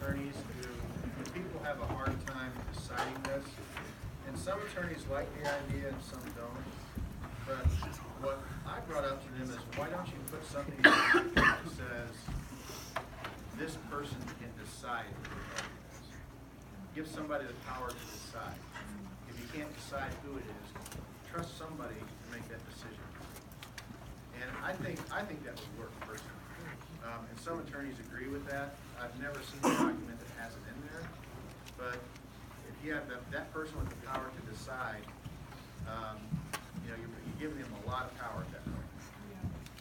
attorneys who people have a hard time deciding this, and some attorneys like the idea and some don't. But what I brought up to them is, why don't you put something in there that says this person can decide who the party is? Give somebody the power to decide. If you can't decide who it is, trust somebody to make that decision. And I think that would work personally. And some attorneys agree with that. I've never seen a document that has it in there. But if you have that person with the power to decide, you're giving them a lot of power at that point.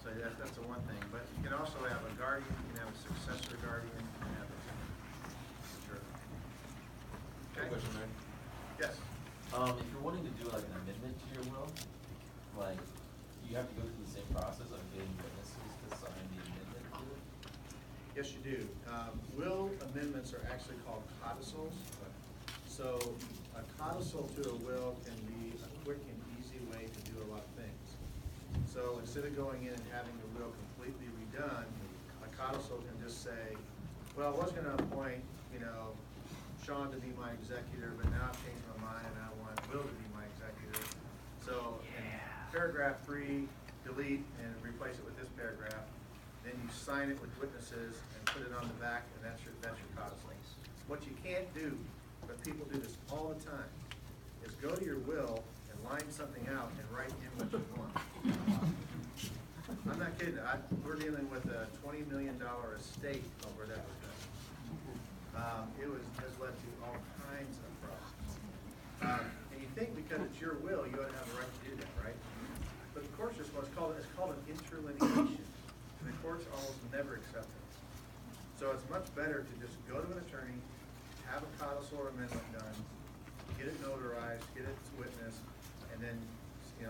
So that's the one thing. But you can also have a guardian, you can have a successor guardian, you can have a sure. Okay. Question, Mary? Yes. If you're wanting to do like an amendment to your will, like you have to go through the same process of getting witnesses to sign the amendment to it? Yes, you do. Will amendments are actually called codicils. So a codicil to a will can be a quick and easy way to do a lot of things. So instead of going in and having the will completely redone, a codicil can just say, well, I was going to appoint, Sean to be my executor, but now I've changed my mind and I want Will to be my executor. So in paragraph 3, delete and replace it with this paragraph. Then you sign it with witnesses and put it on the back, and that's your codicil. What you can't do, but people do this all the time, is go to your will and line something out and write in what you want. I'm not kidding. We're dealing with a $20 million estate over that was done. It has led to all kinds of problems. And you think because it's your will, you ought to have the right to do that, right? But the courts just it's called an interlineation. And the courts almost never accept it. So it's much better to just go to an attorney, have a codicil or amendment done, get it notarized, get it witnessed, and then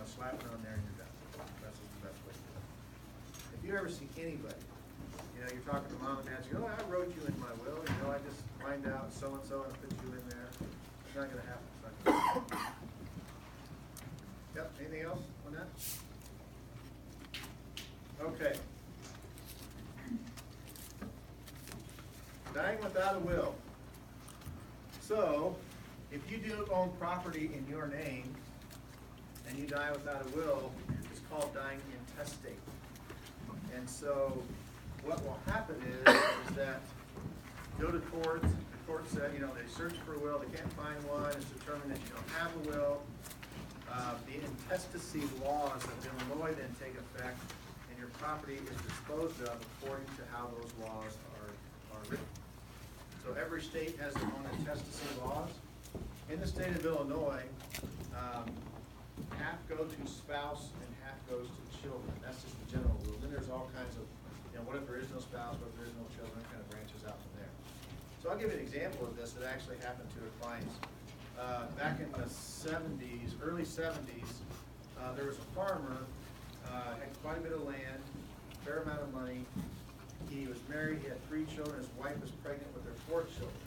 slap it on there and you're done. That's the best way to do it. If you ever see anybody, you're talking to mom and dad, you go, I wrote you in my will, I just find out so-and-so and put you in there. It's not going to happen. It's not gonna happen. Yep, anything else on that? Okay. Dying without a will. So, if you do own property in your name and you die without a will, it's called dying intestate. And so, what will happen is that go to court. The court said, they search for a will, they can't find one. It's determined that you don't have a will. The intestacy laws of Illinois then take effect, and your property is disposed of according to how those laws are written. So every state has their own intestacy laws. In the state of Illinois, half go to spouse and half goes to children. That's just the general rule. Then there's all kinds of, what if there is no spouse, what if there is no children, it kind of branches out from there. So I'll give you an example of this that actually happened to a client. Back in the 70s, early 70s, there was a farmer, had quite a bit of land, fair amount of money. He was married, he had 3 children, his wife was pregnant with their 4th children.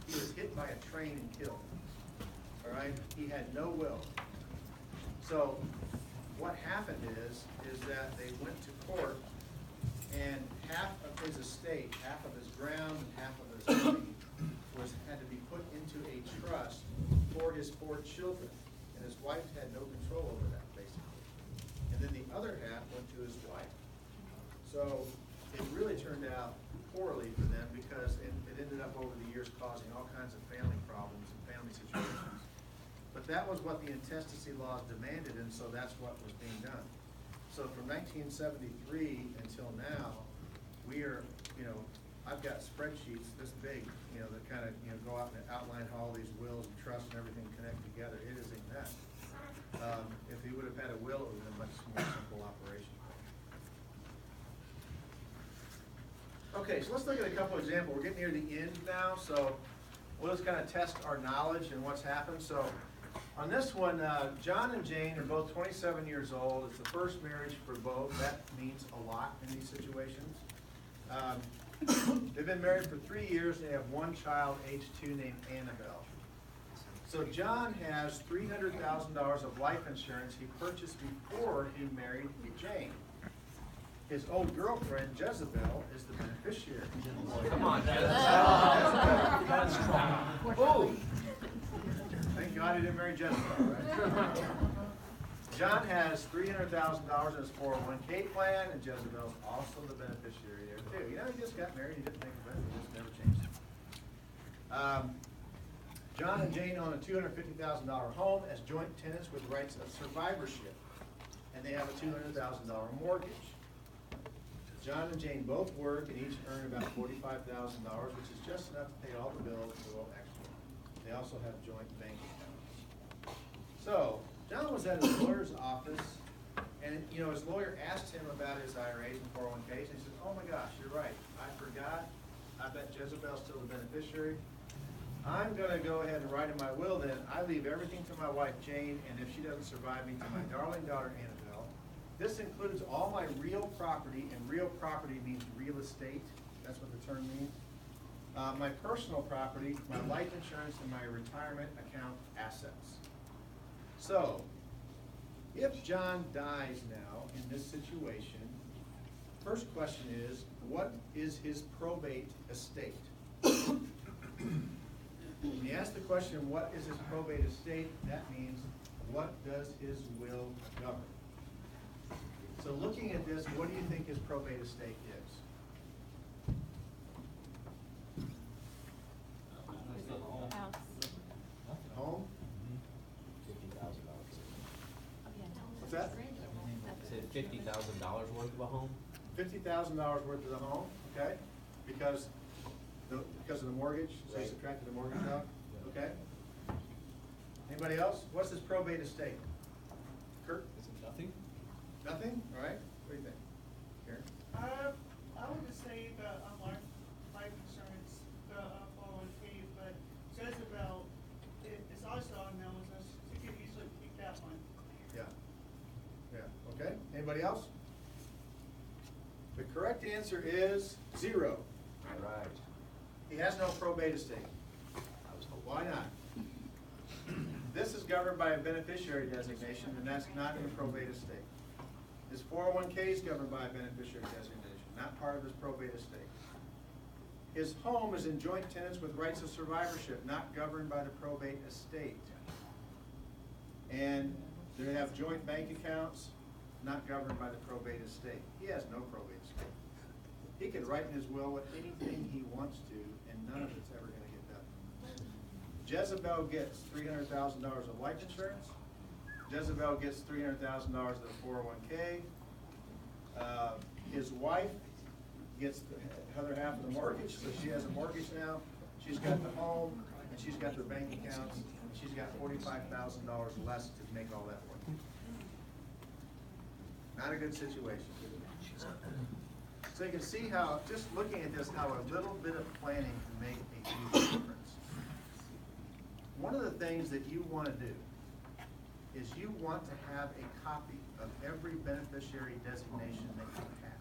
He was hit by a train and killed. All right? He had no will. So what happened is that they went to court, and half of his estate, half of his ground and half of his money had to be put into a trust for his 4 children. And his wife had no control over that, basically. And then the other half went to his wife. So it really turned out poorly for them because it ended up over the years causing all kinds of family problems and family situations. But that was what the intestacy laws demanded, and so that's what was being done. So from 1973 until now, we are, I've got spreadsheets this big, that kind of, go out and outline how all these wills and trusts and everything connect together. It is a mess. If he would have had a will, it would have been a much more simple operation. Okay, so let's look at a couple examples. We're getting near the end now, so we'll just kind of test our knowledge and what's happened. So on this one, John and Jane are both 27 years old. It's the first marriage for both. That means a lot in these situations. They've been married for 3 years. They have 1 child, age 2, named Annabelle. So John has $300,000 of life insurance he purchased before he married Jane. His old girlfriend, Jezebel, is the beneficiary. Come on, Jezebel he didn't marry Jezebel, right? John has $300,000 in his 401k plan, and Jezebel's also the beneficiary there too. You know, he just got married, he didn't think about it, he just never changed it. John and Jane own a $250,000 home as joint tenants with rights of survivorship, and they have a $200,000 mortgage. John and Jane both work and each earn about $45,000, which is just enough to pay all the bills and a little extra. They also have joint bank accounts. So, John was at his lawyer's office, and you know, his lawyer asked him about his IRAs and 401ks, and he said, "Oh my gosh, you're right. I forgot. I bet Jezebel's still the beneficiary. I'm gonna go ahead and write in my will then, I leave everything to my wife Jane, and if she doesn't survive me, to my darling daughter Annabelle. This includes all my real property, and real property means real estate. That's what the term means. My personal property, my life insurance, and my retirement account assets." So, if John dies now in this situation, first question is, what is his probate estate? When you ask the question, what is his probate estate, that means, what does his will govern? So looking at this, what do you think his probate estate is? House. The home? What's that? Said $50,000 worth of a home? $50,000 worth of the home, okay? Because of the mortgage, so he Right. subtracted the mortgage out, okay? Anybody else? What's his probate estate? Kurt? Is it nothing? Nothing? All right, what do you think? Karen? I would just say the life insurance, the 401k, but Jezebel, it's also unknown, so she could easily keep that one. Yeah. Yeah, okay. Anybody else? The correct answer is 0. All right. He has no probate estate. I was hoping. Why not? This is governed by a beneficiary designation, and that's not in the probate estate. His 401k is governed by a beneficiary designation, not part of his probate estate. His home is in joint tenants with rights of survivorship, not governed by the probate estate. And they have joint bank accounts, not governed by the probate estate. He has no probate estate. He can write in his will with anything he wants to, and none of it's ever gonna get done. Jezebel gets $300,000 of life insurance. Jezebel gets $300,000 of the 401k. His wife gets the other half of the mortgage, so she has a mortgage now. She's got the home, and she's got the bank accounts, and she's got $45,000 less to make all that work. Not a good situation. So you can see how, just looking at this, how a little bit of planning can make a huge difference. One of the things that you want to do is you want to have a copy of every beneficiary designation that you have.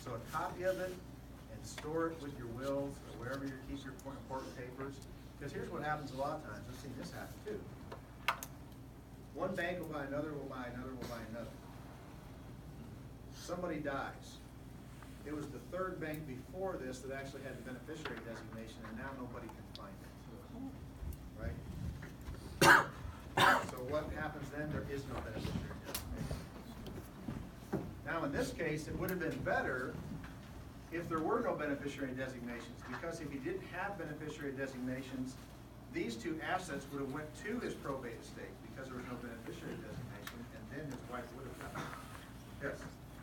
So a copy of it, and store it with your wills or wherever you keep your important papers. Because here's what happens a lot of times. I've seen this happen too. One bank will buy another, will buy another, will buy another. Somebody dies. It was the third bank before this that actually had the beneficiary designation, and now nobody can find it. Right? So what happens then? There is no beneficiary designation. Now in this case, it would have been better if there were no beneficiary designations, because if he didn't have beneficiary designations, these two assets would have went to his probate estate because there was no beneficiary designation, and then his wife would have gotten it. Yes?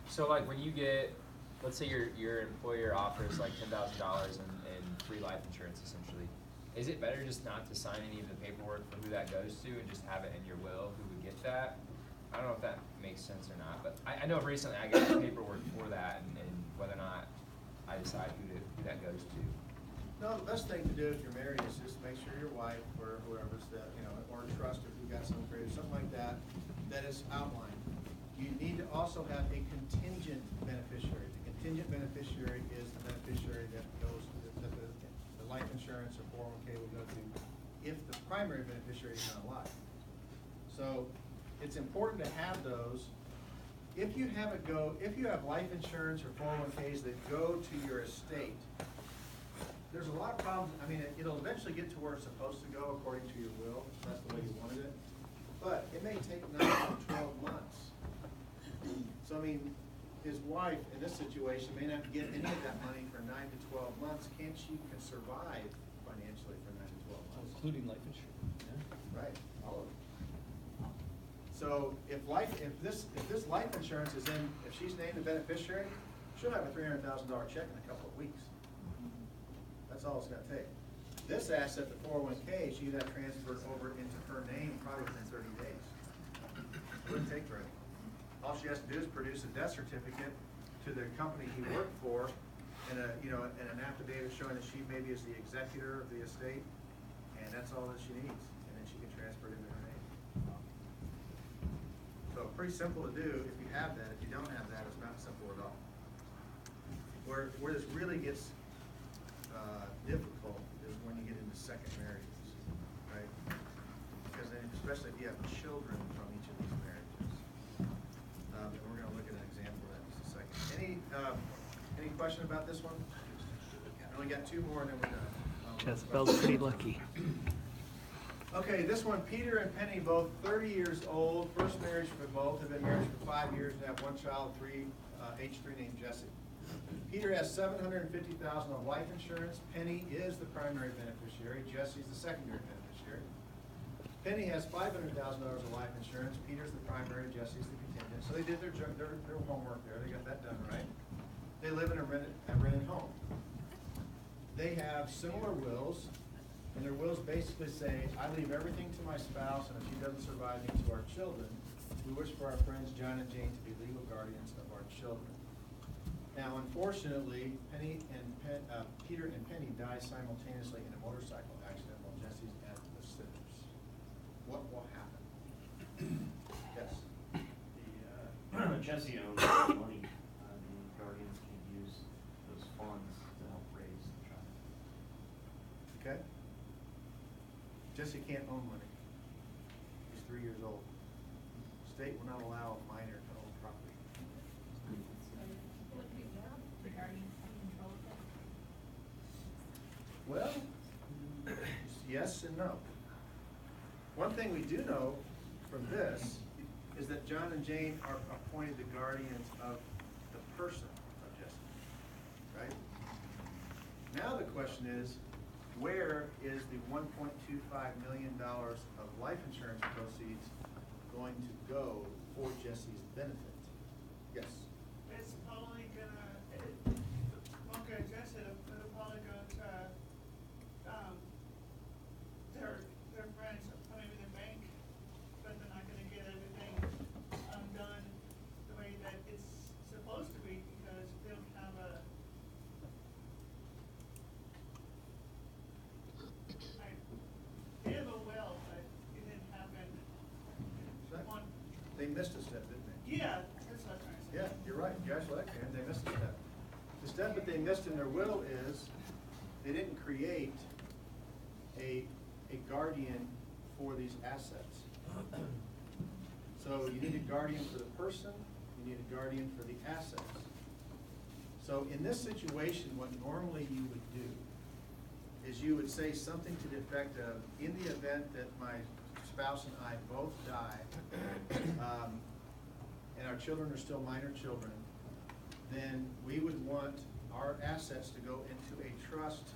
So like when you get, let's say your employer offers like $10,000 in free life insurance essentially, is it better just not to sign any of the paperwork for who that goes to and just have it in your will, who would get that? I don't know if that makes sense or not, but I know recently I got the paperwork for that and whether or not I decide who that goes to. No, the best thing to do if you're married is just make sure your wife or whoever's that, you know, or trust if you've got some creative, something like that, that is outlined. You need to also have a contingent beneficiary. The contingent beneficiary is the beneficiary that goes, that the life insurance or 401k will go to if the primary beneficiary is not alive. So it's important to have those. If you have life insurance or 401ks that go to your estate, there's a a lot of problems, I mean, it'll eventually get to where it's supposed to go according to your will, if that's the way you wanted it. But it may take 9 to 12 months. So, I mean, his wife in this situation may not get any of that money for 9 to 12 months. Can she survive financially for 9 to 12 months? Including life insurance, yeah. Right, all of it. So if this life insurance is in, if she's named the beneficiary, she'll have a $300,000 check in a couple of weeks. That's all it's gonna take. This asset, the 401K, she'd have transferred over into her name probably within 30 days. It wouldn't take very long. All she has to do is produce a death certificate to the company he worked for and and an affidavit showing that she maybe is the executor of the estate, and that's all that she needs, and then she can transfer it into her name. So pretty simple to do if you have that. If you don't have that, it's not simple at all. Where this really gets difficult is when you get into second marriages, right? Because then, especially if you have children from each of these marriages. And we're gonna look at an example of that in just a second. Any question about this one? We only got 2 more and then we're done. Jezebel's pretty lucky. Okay, this one, Peter and Penny, both 30 years old, first marriage for both, have been married for 5 years and have 1 child, age 3 named Jesse. Peter has $750,000 of life insurance. Penny is the primary beneficiary. Jesse's the secondary beneficiary. Penny has $500,000 of life insurance. Peter's the primary. Jesse's the contingent. So they did their homework there. They got that done right. They live in a rented home. They have similar wills, and their wills basically say, I leave everything to my spouse, and if she doesn't survive me, to our children. We wish for our friends John and Jane to be legal guardians of our children. Now, unfortunately, Peter and Penny die simultaneously in a motorcycle accident while Jesse's at the Citrus. What will happen? Yes? Jesse owns the money, the guardians can use those funds to help raise the child. Okay? Jesse can't own money. He's 3 years old. State will not allow a minor to own property. Well, yes and no. One thing we do know from this is that John and Jane are appointed the guardians of the person of Jesse, right? Now the question is, where is the $1.25 million of life insurance proceeds going to go for Jesse's benefit? Yes? It's probably okay, Jesse, it'll probably go to, their friends, maybe the bank, but they're not gonna get everything, done the way that it's supposed to be, because they don't have they have a will, but it didn't happen. They missed a step, didn't they? Yeah, that's what I'm trying to say. Yeah, you're right. You guys like that, they missed a step. The step that they missed in their will is they didn't create a guardian for these assets. So you need a guardian for the person, you need a guardian for the assets. So in this situation, what normally you would do is you would say something to the effect of, in the event that my spouse and I both die, and our children are still minor children, then we would want our assets to go into a trust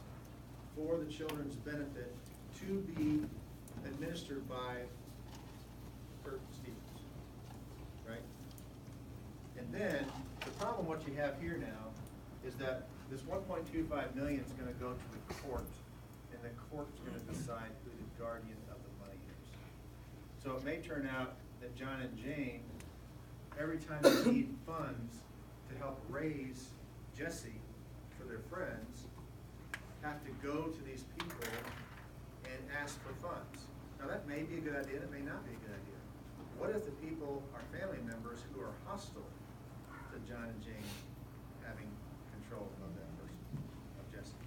for the children's benefit to be administered by Kurt Stevens, right? And then, the problem what you have here now is that this 1.25 million is gonna go to the court, and the court's gonna decide who the guardian of the money is. So it may turn out that John and Jane, every time they need funds to help raise Jesse for their friends, have to go to these people and ask for funds. Now that may be a good idea, it may not be a good idea. What if the people are family members who are hostile to John and Jane having control of that person, of Jesse?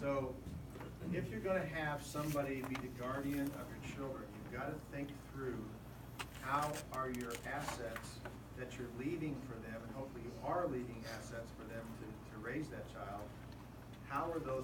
So, if you're gonna have somebody be the guardian of your children, you've gotta think through how are your assets that you're leaving for them, and hopefully you are leaving assets for them to raise that child, how are those